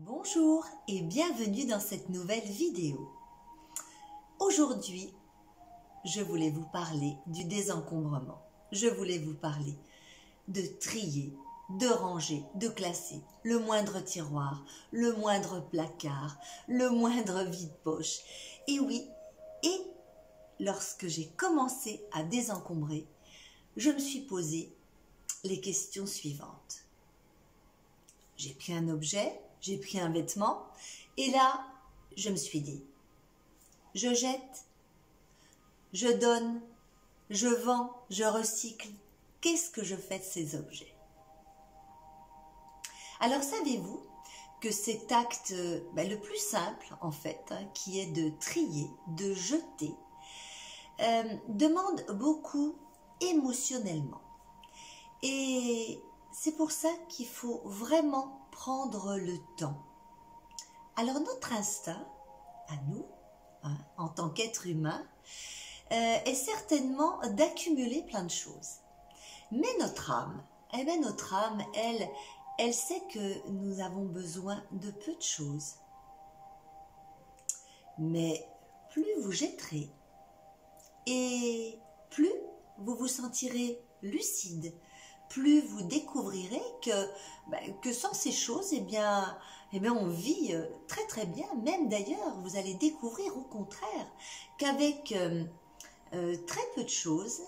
Bonjour et bienvenue dans cette nouvelle vidéo. Aujourd'hui, je voulais vous parler du désencombrement. Je voulais vous parler de trier, de ranger, de classer le moindre tiroir, le moindre placard, le moindre vide-poche. Et oui, et lorsque j'ai commencé à désencombrer, je me suis posé les questions suivantes. J'ai pris un objet, j'ai pris un vêtement, et là, je me suis dit, je jette, je donne, je vends, je recycle. Qu'est-ce que je fais de ces objets? Alors, savez-vous que cet acte, le plus simple, en fait, qui est de trier, de jeter, demande beaucoup émotionnellement. Et c'est pour ça qu'il faut vraiment prendre le temps. Alors notre instinct, à nous, en tant qu'être humain, est certainement d'accumuler plein de choses. Mais notre âme, elle sait que nous avons besoin de peu de choses. Mais plus vous jetterez, et plus vous vous sentirez lucide, plus vous découvrirez que sans ces choses, on vit très très bien. Même d'ailleurs, vous allez découvrir au contraire qu'avec très peu de choses,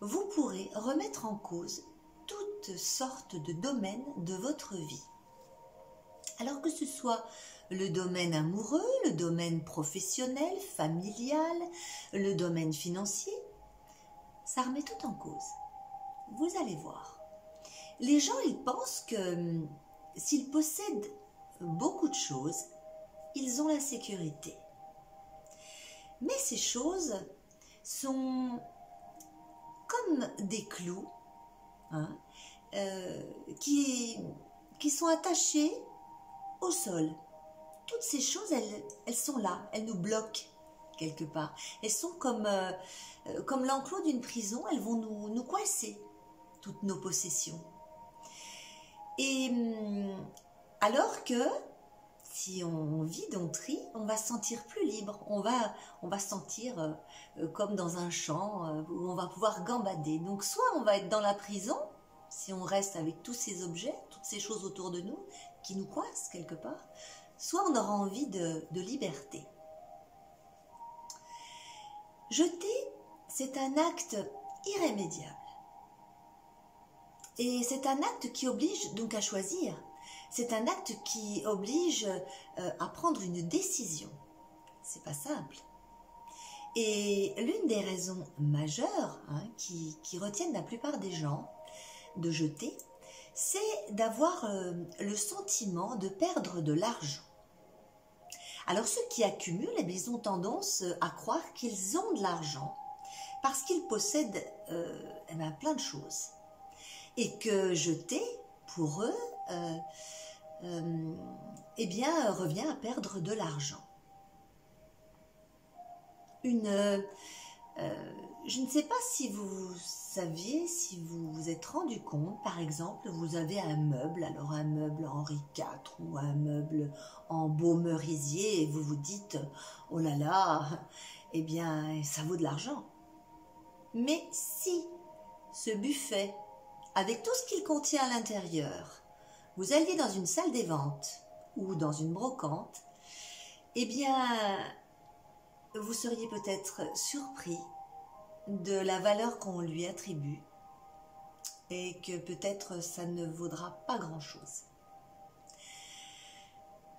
vous pourrez remettre en cause toutes sortes de domaines de votre vie. Alors que ce soit le domaine amoureux, le domaine professionnel, familial, le domaine financier, ça remet tout en cause. Vous allez voir. Les gens, ils pensent que s'ils possèdent beaucoup de choses, ils ont la sécurité. Mais ces choses sont comme des clous qui sont attachés au sol. Toutes ces choses, elles sont là, elles nous bloquent quelque part. Elles sont comme l'enclos d'une prison, elles vont nous coincer, toutes nos possessions. Et alors que si on vide, on trie, on va se sentir plus libre, on va se sentir comme dans un champ où on va pouvoir gambader. Donc soit on va être dans la prison, si on reste avec tous ces objets, toutes ces choses autour de nous qui nous coincent quelque part, soit on aura envie de liberté. Jeter, c'est un acte irrémédiable. Et c'est un acte qui oblige donc à choisir. C'est un acte qui oblige à prendre une décision. C'est pas simple. Et l'une des raisons majeures qui retiennent la plupart des gens de jeter, c'est d'avoir le sentiment de perdre de l'argent. Alors ceux qui accumulent, ils ont tendance à croire qu'ils ont de l'argent parce qu'ils possèdent plein de choses. Et que jeter, pour eux, revient à perdre de l'argent. Je ne sais pas si vous saviez, si vous vous êtes rendu compte, par exemple, vous avez un meuble, alors un meuble Henri IV ou un meuble en beau merisier, et vous vous dites, oh là là, ça vaut de l'argent. Mais si ce buffet, avec tout ce qu'il contient à l'intérieur, vous alliez dans une salle des ventes ou dans une brocante, vous seriez peut-être surpris de la valeur qu'on lui attribue et que peut-être ça ne vaudra pas grand-chose.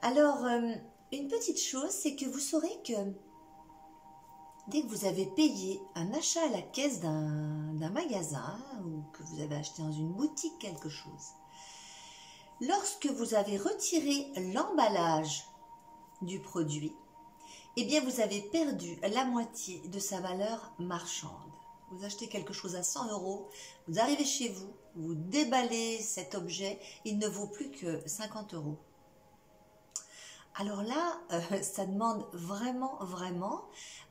Alors, une petite chose, c'est que vous saurez que dès que vous avez payé un achat à la caisse d'un magasin ou que vous avez acheté dans une boutique quelque chose, lorsque vous avez retiré l'emballage du produit, vous avez perdu la moitié de sa valeur marchande. Vous achetez quelque chose à 100 €, vous arrivez chez vous, vous déballez cet objet, il ne vaut plus que 50 €. Alors là, ça demande vraiment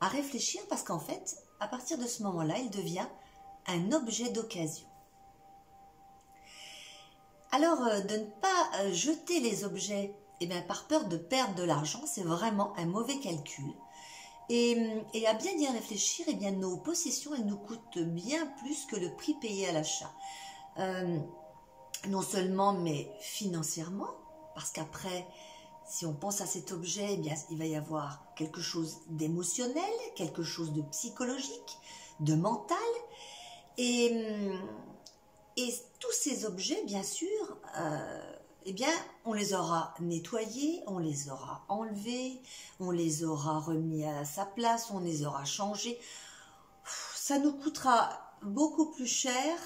à réfléchir parce qu'en fait, à partir de ce moment-là, il devient un objet d'occasion. Alors, de ne pas jeter les objets eh bien, par peur de perdre de l'argent, c'est vraiment un mauvais calcul. Et à bien y réfléchir, eh bien, nos possessions, elles nous coûtent bien plus que le prix payé à l'achat. Non seulement, mais financièrement, parce qu'après, si on pense à cet objet, eh bien, il va y avoir quelque chose d'émotionnel, quelque chose de psychologique, de mental. Et, et tous ces objets, bien sûr, eh bien, on les aura nettoyés, on les aura enlevés, on les aura remis à sa place, on les aura changés. Ça nous coûtera beaucoup plus cher,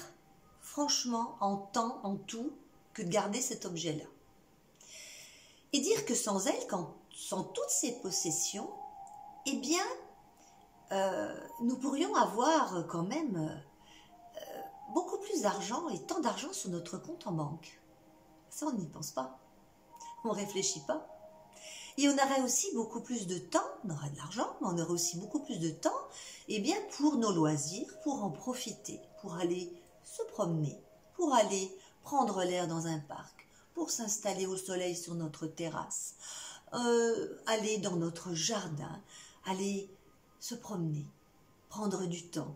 franchement, en temps, en tout, que de garder cet objet-là. Et dire que sans elle, sans toutes ces possessions, eh bien, nous pourrions avoir quand même beaucoup plus d'argent et tant d'argent sur notre compte en banque. Ça, on n'y pense pas. On ne réfléchit pas. Et on aurait aussi beaucoup plus de temps, on aurait de l'argent, mais on aurait aussi beaucoup plus de temps eh bien, pour nos loisirs, pour en profiter, pour aller se promener, pour aller prendre l'air dans un parc, pour s'installer au soleil sur notre terrasse, aller dans notre jardin, aller se promener, prendre du temps.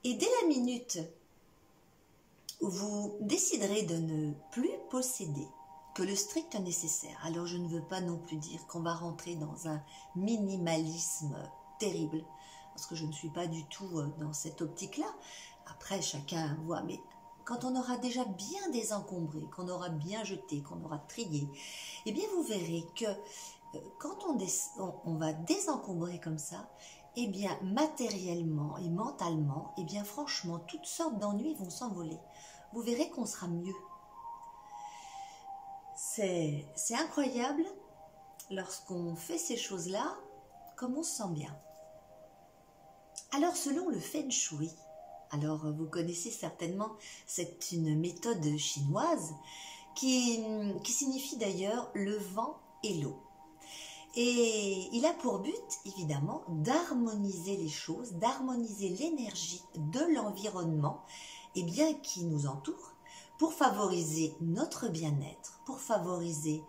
Et dès la minute où vous déciderez de ne plus posséder que le strict nécessaire, alors je ne veux pas non plus dire qu'on va rentrer dans un minimalisme terrible, parce que je ne suis pas du tout dans cette optique-là. Après, chacun voit, mais quand on aura déjà bien désencombré, qu'on aura bien jeté, qu'on aura trié, eh bien vous verrez que quand on va désencombrer comme ça, eh bien matériellement et mentalement, eh bien franchement, toutes sortes d'ennuis vont s'envoler. Vous verrez qu'on sera mieux. C'est incroyable, lorsqu'on fait ces choses-là, comme on se sent bien. Alors selon le Feng Shui, alors vous connaissez certainement, c'est une méthode chinoise qui signifie d'ailleurs le vent et l'eau. Et il a pour but, évidemment, d'harmoniser les choses, d'harmoniser l'énergie de l'environnement eh bien, qui nous entoure, pour favoriser notre bien-être, pour favoriser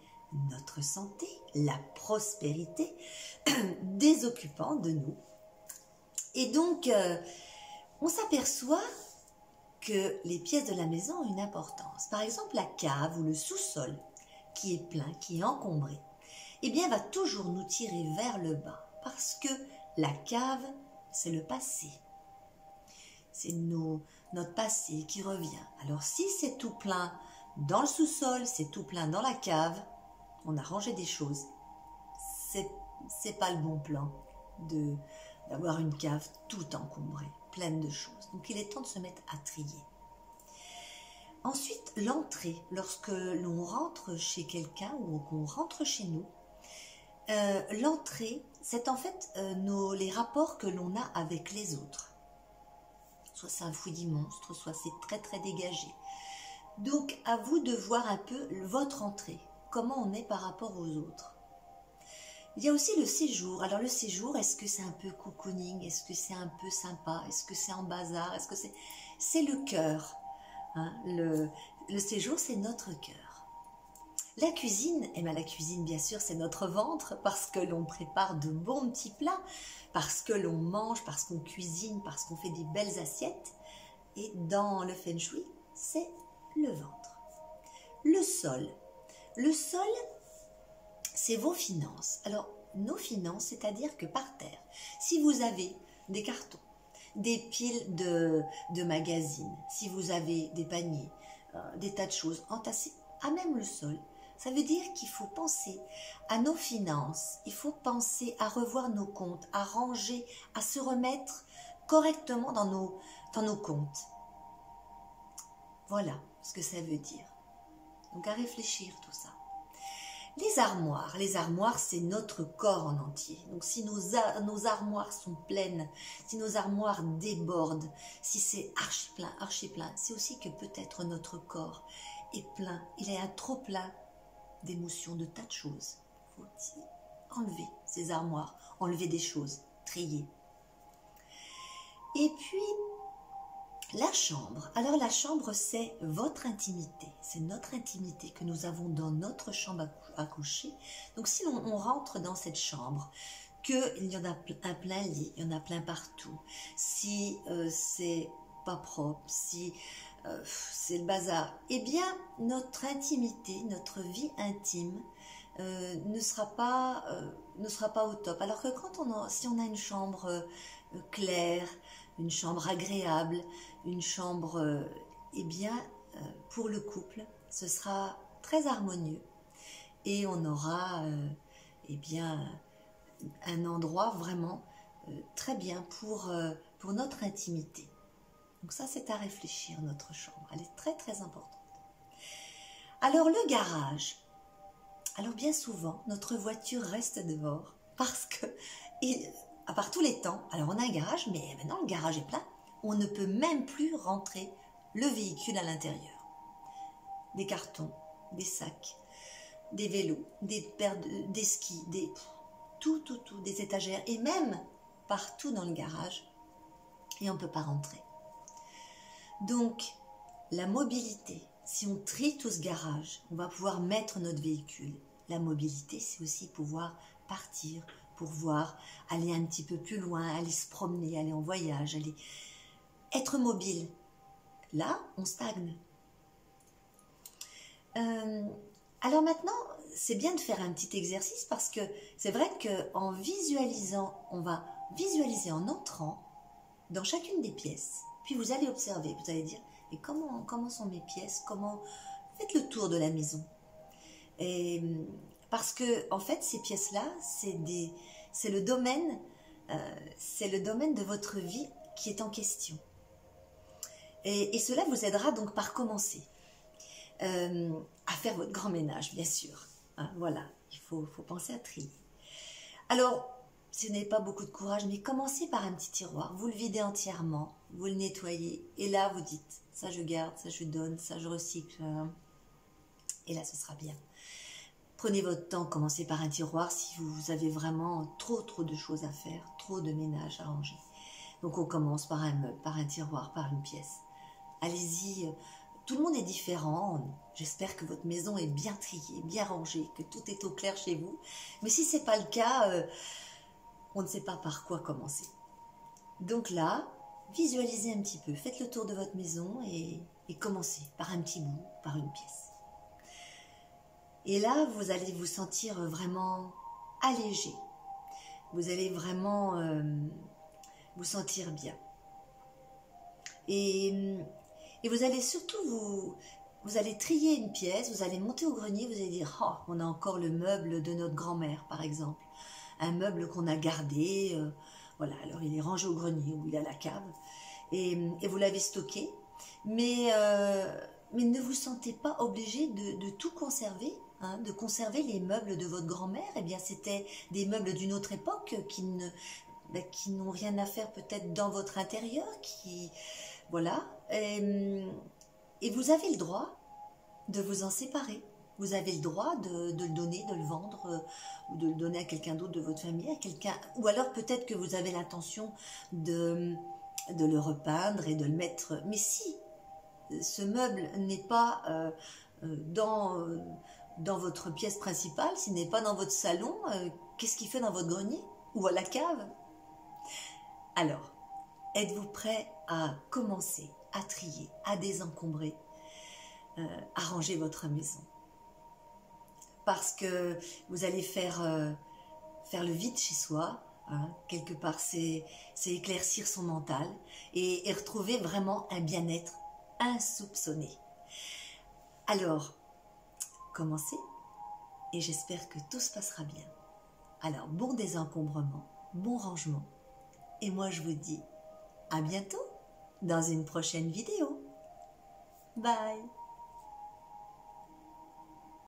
notre santé, la prospérité des occupants de nous. Et donc, on s'aperçoit que les pièces de la maison ont une importance. Par exemple, la cave ou le sous-sol qui est plein, qui est encombré, eh bien, va toujours nous tirer vers le bas parce que la cave, c'est le passé. C'est notre passé qui revient. Alors, si c'est tout plein dans le sous-sol, c'est tout plein dans la cave, on a rangé des choses. C'est pas le bon plan d'avoir une cave tout encombrée, pleine de choses. Donc, il est temps de se mettre à trier. Ensuite, l'entrée. Lorsque l'on rentre chez quelqu'un ou qu'on rentre chez nous, l'entrée, c'est en fait les rapports que l'on a avec les autres. Soit c'est un fouillis monstre, soit c'est très très dégagé. Donc à vous de voir un peu votre entrée, comment on est par rapport aux autres. Il y a aussi le séjour. Alors le séjour, est-ce que c'est un peu cocooning? Est-ce que c'est un peu sympa? Est-ce que c'est en bazar? Est-ce que c'est le cœur, hein? Le séjour, c'est notre cœur. La cuisine, eh bien la cuisine bien sûr c'est notre ventre parce que l'on prépare de bons petits plats, parce que l'on mange, parce qu'on cuisine, parce qu'on fait des belles assiettes. Et dans le Feng Shui, c'est le ventre. Le sol, c'est vos finances. Alors nos finances, c'est-à-dire que par terre, si vous avez des cartons, des piles de magazines, si vous avez des paniers, des tas de choses entassées à même le sol, ça veut dire qu'il faut penser à nos finances, il faut penser à revoir nos comptes, à ranger, à se remettre correctement dans nos comptes. Voilà ce que ça veut dire. Donc à réfléchir tout ça. Les armoires c'est notre corps en entier. Donc si nos armoires sont pleines, si nos armoires débordent, si c'est archi plein, c'est aussi que peut-être notre corps est plein, il est un trop plein d'émotions, de tas de choses. Il faut enlever ces armoires, enlever des choses, trier. Et puis, La chambre. Alors la chambre, c'est votre intimité. C'est notre intimité que nous avons dans notre chambre à coucher. Donc si on rentre dans cette chambre, qu'il y en a un plein lit, il y en a plein partout, si c'est pas propre, si c'est le bazar, eh bien notre intimité, notre vie intime ne sera pas au top. Alors que si on a une chambre claire, une chambre agréable, une chambre, eh bien, pour le couple, ce sera très harmonieux et on aura, eh bien, un endroit vraiment très bien pour notre intimité. Donc ça, c'est à réfléchir, notre chambre. Elle est très, très importante. Alors, le garage. Alors, bien souvent, notre voiture reste dehors parce que, à part tous les temps, alors on a un garage, mais maintenant le garage est plein. On ne peut même plus rentrer le véhicule à l'intérieur. Des cartons, des sacs, des vélos, des skis, tout, des étagères et même partout dans le garage. Et on ne peut pas rentrer. Donc, la mobilité, si on trie tout ce garage, on va pouvoir mettre notre véhicule. La mobilité, c'est aussi pouvoir partir, pouvoir aller un petit peu plus loin, aller se promener, aller en voyage, aller être mobile. Là, on stagne. Alors maintenant, c'est bien de faire un petit exercice parce que c'est vrai qu'en visualisant, on va visualiser en entrant dans chacune des pièces. Puis vous allez observer, vous allez dire, et comment sont mes pièces? Faites le tour de la maison. Et parce que en fait, ces pièces-là, c'est le domaine de votre vie qui est en question. Et cela vous aidera donc par commencer à faire votre grand ménage, bien sûr. Hein, voilà, il faut penser à trier. Alors, si vous n'avez pas beaucoup de courage, mais commencez par un petit tiroir. Vous le videz entièrement, vous le nettoyez. Et là, vous dites, ça je garde, ça je donne, ça je recycle. Et là, ce sera bien. Prenez votre temps, commencez par un tiroir si vous avez vraiment trop de choses à faire, trop de ménage à ranger. Donc on commence par un meuble, par un tiroir, par une pièce. Allez-y, tout le monde est différent. J'espère que votre maison est bien triée, bien rangée, que tout est au clair chez vous. Mais si ce n'est pas le cas, on ne sait pas par quoi commencer. Donc là, visualisez un petit peu, faites le tour de votre maison et commencez par un petit bout, par une pièce. Et là, vous allez vous sentir vraiment allégé. Vous allez vraiment vous sentir bien. Et vous allez surtout vous allez trier une pièce, vous allez monter au grenier, vous allez dire « Oh, on a encore le meuble de notre grand-mère, par exemple. Un meuble qu'on a gardé, voilà, alors il est rangé au grenier ou il est à la cave. Et vous l'avez stocké. Mais ne vous sentez pas obligé de tout conserver. Hein, de conserver les meubles de votre grand-mère, eh bien c'était des meubles d'une autre époque qui n'ont rien à faire peut-être dans votre intérieur, voilà. Et vous avez le droit de vous en séparer. Vous avez le droit de le donner, de le vendre, ou de le donner à quelqu'un d'autre de votre famille, ou alors peut-être que vous avez l'intention de le repeindre et de le mettre. Mais si ce meuble n'est pas dans votre pièce principale, s'il n'est pas dans votre salon, qu'est-ce qu'il fait dans votre grenier ou à la cave? Alors, êtes-vous prêt à commencer à trier, à désencombrer, à ranger votre maison? Parce que vous allez faire le vide chez soi, hein, quelque part, c'est éclaircir son mental et retrouver vraiment un bien-être insoupçonné. Alors, commencez et j'espère que tout se passera bien. Alors, bon désencombrement, bon rangement. Et moi, je vous dis à bientôt dans une prochaine vidéo. Bye!